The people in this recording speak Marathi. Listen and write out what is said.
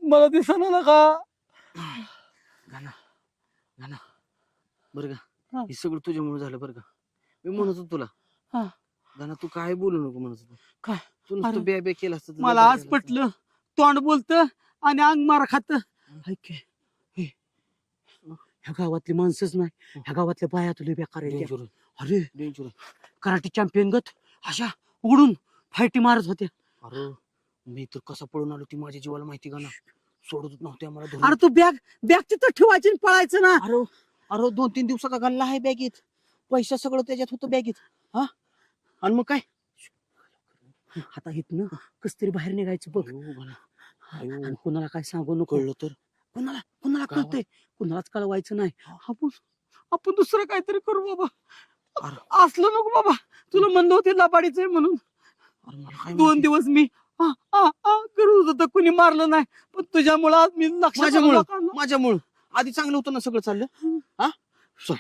मला दिसना ना का. गाना गाना बरं हा. का, हे सगळं तुझ्यामुळे झालं बरं का. मी म्हणत होतो तुला हा. गाना, तू काय बोलू नको म्हणत होतो. काय तू नुसतं अरे, बे बे केलं असतं तर लय मला बरं आज झालं असतं. पटलं. तोंड बोलत आणि अंग मार खात. ऐक हे, ह्या गावातली माणसंच नाही, ह्या गावातल्या बाया तुला बेकार आहेत. डेंजर अरे डेंजर. कराटे चॅम्पियन गत अशा उडून फायटी मारत होत्या. अरे मी तर कसा पळून आलो ती माझ्या जीवाला माहिती. गाना सोडत नव्हते मला अरे धरून. तू बॅग बॅग तिथं ठेवायची आणि पळायचं ना. अरे अरे 2-3 दिवसाचा गल्ला आहे बॅगेत. पैसा सगळं त्याच्यात होतं बॅगेत. हा आणि मग काय. आता इथनं कस तरी बाहेर निघायचं बघ. अयो गाना, अयो आणि कुणाला काय सांगू नको. कळलं तर. कुणाला कुणाला गावात. कळतंय, कुणालाच कळवायचं नाही. आपण आपण दुसरं काहीतरी करू बाबा. अरे असलं नको बाबा. तुला म्हणलं होते लबाडीचं आहे म्हणून. अरे मला काय 2 माहिती. दिवस मी करत होतो, कुणी मारलं नाही. पण तुझ्यामुळं आज मी लक्षात माझ्यामुळं आधी चांगलं होतं ना सगळं चाललं. हा चल